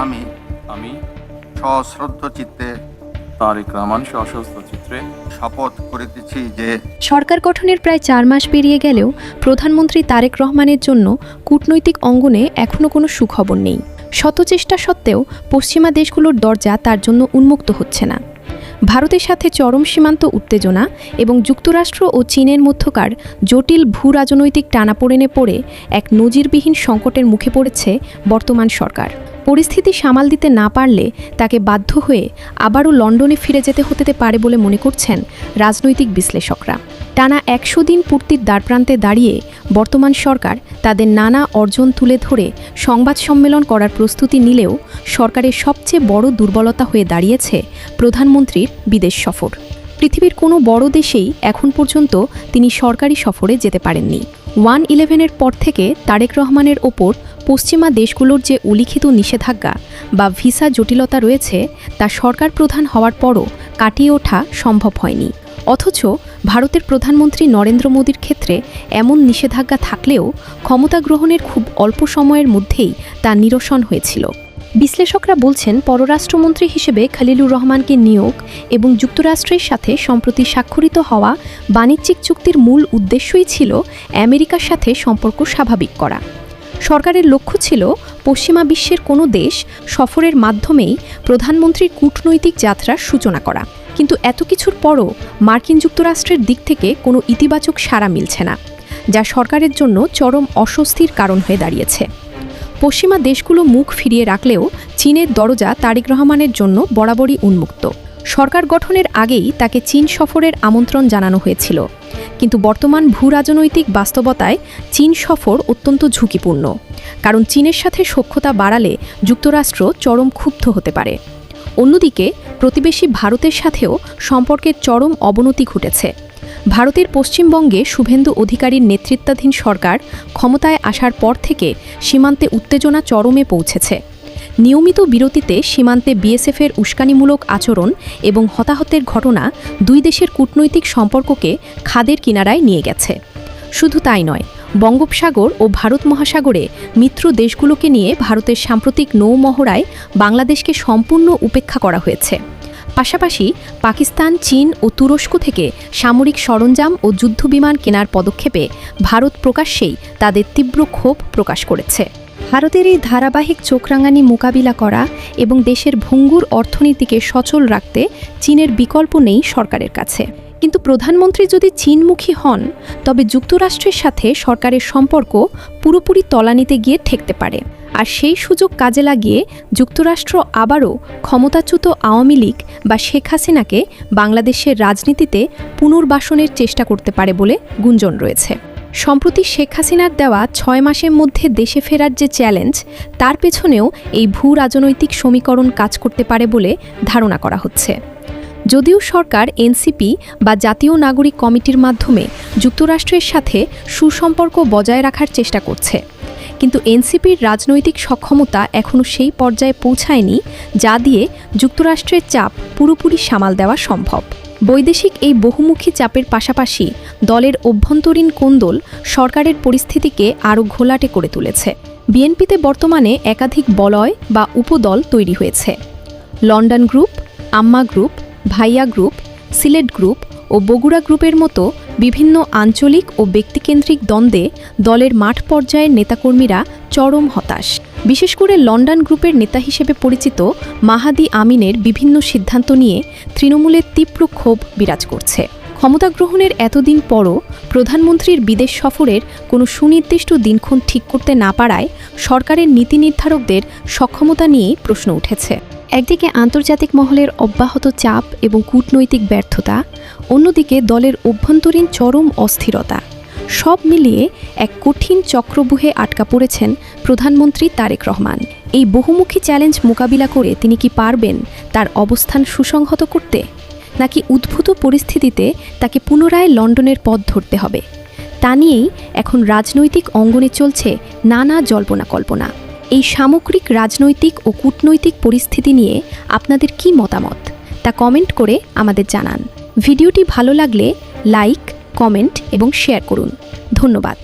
আমি আমি সশ্রদ্ধ চিত্তে তারেক রহমান সশস্ত্র চিত্রে শপথ করিতেছি যে সরকার গঠনের প্রায় ৪ মাস পেরিয়ে গেলেও প্রধানমন্ত্রী তারেক রহমানের জন্য কূটনৈতিক অঙ্গনে এখনও কোনো সুখবর নেই। শত চেষ্টা সত্ত্বেও পশ্চিমা দেশগুলোর দরজা তার জন্য উন্মুক্ত হচ্ছে না। ভারতের সাথে চরম সীমান্ত উত্তেজনা এবং যুক্তরাষ্ট্র ও চীনের মধ্যকার জটিল ভূরাজনৈতিক টানাপোড়েনে পড়ে এক নজিরবিহীন সংকটের মুখে পড়েছে বর্তমান সরকার। পরিস্থিতি সামাল দিতে না পারলে তাকে বাধ্য হয়ে আবারও লন্ডনে ফিরে যেতে হতে পারে বলে মনে করছেন রাজনৈতিক বিশ্লেষকরা। টানা ১০০ দিন পূর্তির দ্বারপ্রান্তে দাঁড়িয়ে বর্তমান সরকার তাদের নানা অর্জন তুলে ধরে সংবাদ সম্মেলন করার প্রস্তুতি নিলেও সরকারের সবচেয়ে বড় দুর্বলতা হয়ে দাঁড়িয়েছে প্রধানমন্ত্রীর বিদেশ সফর। পৃথিবীর কোনো বড় দেশেই এখন পর্যন্ত তিনি সরকারি সফরে যেতে পারেননি। 1-11-এর পর থেকে তারেক রহমানের ওপর পশ্চিমা দেশগুলোর যে উল্লিখিত নিষেধাজ্ঞা বা ভিসা জটিলতা রয়েছে তা সরকার প্রধান হওয়ার পরও কাটিয়ে ওঠা সম্ভব হয়নি। অথচ ভারতের প্রধানমন্ত্রী নরেন্দ্র মোদীর ক্ষেত্রে এমন নিষেধাজ্ঞা থাকলেও ক্ষমতা গ্রহণের খুব অল্প সময়ের মধ্যেই তা নিরসন হয়েছিল। বিশ্লেষকরা বলছেন, পররাষ্ট্রমন্ত্রী হিসেবে খলিলুর রহমানকে নিয়োগ এবং যুক্তরাষ্ট্রের সাথে সম্প্রতি স্বাক্ষরিত হওয়া বাণিজ্যিক চুক্তির মূল উদ্দেশ্যই ছিল আমেরিকার সাথে সম্পর্ক স্বাভাবিক করা। সরকারের লক্ষ্য ছিল পশ্চিমা বিশ্বের কোনো দেশ সফরের মাধ্যমেই প্রধানমন্ত্রীর কূটনৈতিক যাত্রার সূচনা করা। কিন্তু এত কিছুর পরও মার্কিন যুক্তরাষ্ট্রের দিক থেকে কোনো ইতিবাচক সাড়া মিলছে না, যা সরকারের জন্য চরম অস্বস্তির কারণ হয়ে দাঁড়িয়েছে। পশ্চিমা দেশগুলো মুখ ফিরিয়ে রাখলেও চীনের দরজা তারেক রহমানের জন্য বরাবরই উন্মুক্ত। সরকার গঠনের আগেই তাকে চীন সফরের আমন্ত্রণ জানানো হয়েছিল, কিন্তু বর্তমান ভূরাজনৈতিক বাস্তবতায় চীন সফর অত্যন্ত ঝুঁকিপূর্ণ, কারণ চীনের সাথে সখ্যতা বাড়ালে যুক্তরাষ্ট্র চরম ক্ষুব্ধ হতে পারে। অন্যদিকে প্রতিবেশী ভারতের সাথেও সম্পর্কের চরম অবনতি ঘটেছে। ভারতের পশ্চিমবঙ্গে শুভেন্দু অধিকারীর নেতৃত্বাধীন সরকার ক্ষমতায় আসার পর থেকে সীমান্তে উত্তেজনা চরমে পৌঁছেছে। নিয়মিত বিরতিতে সীমান্তে বিএসএফের উস্কানিমূলক আচরণ এবং হতাহতের ঘটনা দুই দেশের কূটনৈতিক সম্পর্ককে খাদের কিনারায় নিয়ে গেছে। শুধু তাই নয়, বঙ্গোপসাগর ও ভারত মহাসাগরে মিত্র দেশগুলোকে নিয়ে ভারতের সাম্প্রতিক নৌমহড়ায় বাংলাদেশকে সম্পূর্ণ উপেক্ষা করা হয়েছে। পাশাপাশি পাকিস্তান, চীন ও তুরস্ক থেকে সামরিক সরঞ্জাম ও যুদ্ধবিমান কেনার পদক্ষেপে ভারত প্রকাশ্যেই তাদের তীব্র ক্ষোভ প্রকাশ করেছে। ভারতের এই ধারাবাহিক চোখরাঙানি মোকাবিলা করা এবং দেশের ভঙ্গুর অর্থনীতিকে সচল রাখতে চীনের বিকল্প নেই সরকারের কাছে। কিন্তু প্রধানমন্ত্রী যদি চীনমুখী হন, তবে যুক্তরাষ্ট্রের সাথে সরকারের সম্পর্ক পুরোপুরি তলানিতে গিয়ে ঠেকতে পারে। আর সেই সুযোগ কাজে লাগিয়ে যুক্তরাষ্ট্র আবারও ক্ষমতাচ্যুত আওয়ামী লীগ বা শেখ হাসিনাকে বাংলাদেশের রাজনীতিতে পুনর্বাসনের চেষ্টা করতে পারে বলে গুঞ্জন রয়েছে। সম্প্রতি শেখ হাসিনার দেওয়া 6 মাসের মধ্যে দেশে ফেরার যে চ্যালেঞ্জ, তার পেছনেও এই ভূ রাজনৈতিক সমীকরণ কাজ করতে পারে বলে ধারণা করা হচ্ছে। যদিও সরকার এনসিপি বা জাতীয় নাগরিক কমিটির মাধ্যমে যুক্তরাষ্ট্রের সাথে সুসম্পর্ক বজায় রাখার চেষ্টা করছে, কিন্তু এনসিপির রাজনৈতিক সক্ষমতা এখনও সেই পর্যায়ে পৌঁছায়নি যা দিয়ে যুক্তরাষ্ট্রের চাপ পুরোপুরি সামাল দেওয়া সম্ভব। বৈদেশিক এই বহুমুখী চাপের পাশাপাশি দলের অভ্যন্তরীণ কোন্দল সরকারের পরিস্থিতিকে আরও ঘোলাটে করে তুলেছে। বিএনপিতে বর্তমানে একাধিক বলয় বা উপদল তৈরি হয়েছে। লন্ডন গ্রুপ, আম্মা গ্রুপ, ভাইয়া গ্রুপ, সিলেট গ্রুপ ও বগুড়া গ্রুপের মতো বিভিন্ন আঞ্চলিক ও ব্যক্তিকেন্দ্রিক দ্বন্দ্বে দলের মাঠ পর্যায়ের নেতাকর্মীরা চরম হতাশ। বিশেষ করে লন্ডন গ্রুপের নেতা হিসেবে পরিচিত মাহাদি আমিনের বিভিন্ন সিদ্ধান্ত নিয়ে তৃণমূলের তীব্র ক্ষোভ বিরাজ করছে। ক্ষমতা গ্রহণের এতদিন পরও প্রধানমন্ত্রীর বিদেশ সফরের কোনো সুনির্দিষ্ট দিনক্ষণ ঠিক করতে না পারায় সরকারের নীতি নির্ধারকদের সক্ষমতা নিয়েই প্রশ্ন উঠেছে। একদিকে আন্তর্জাতিক মহলের অব্যাহত চাপ এবং কূটনৈতিক ব্যর্থতা, অন্যদিকে দলের অভ্যন্তরীণ চরম অস্থিরতা, সব মিলিয়ে এক কঠিন চক্রব্যূহে আটকা পড়েছেন প্রধানমন্ত্রী তারেক রহমান। এই বহুমুখী চ্যালেঞ্জ মোকাবিলা করে তিনি কি পারবেন তার অবস্থান সুসংহত করতে, নাকি উদ্ভূত পরিস্থিতিতে তাকে পুনরায় লন্ডনের পথ ধরতে হবে? তা নিয়েই এখন রাজনৈতিক অঙ্গনে চলছে নানা জল্পনা কল্পনা। এই সামগ্রিক রাজনৈতিক ও কূটনৈতিক পরিস্থিতি নিয়ে আপনাদের কি মতামত তা কমেন্ট করে আমাদের জানান। ভিডিওটি ভালো লাগলে লাইক, কমেন্ট এবং শেয়ার করুন। ধন্যবাদ।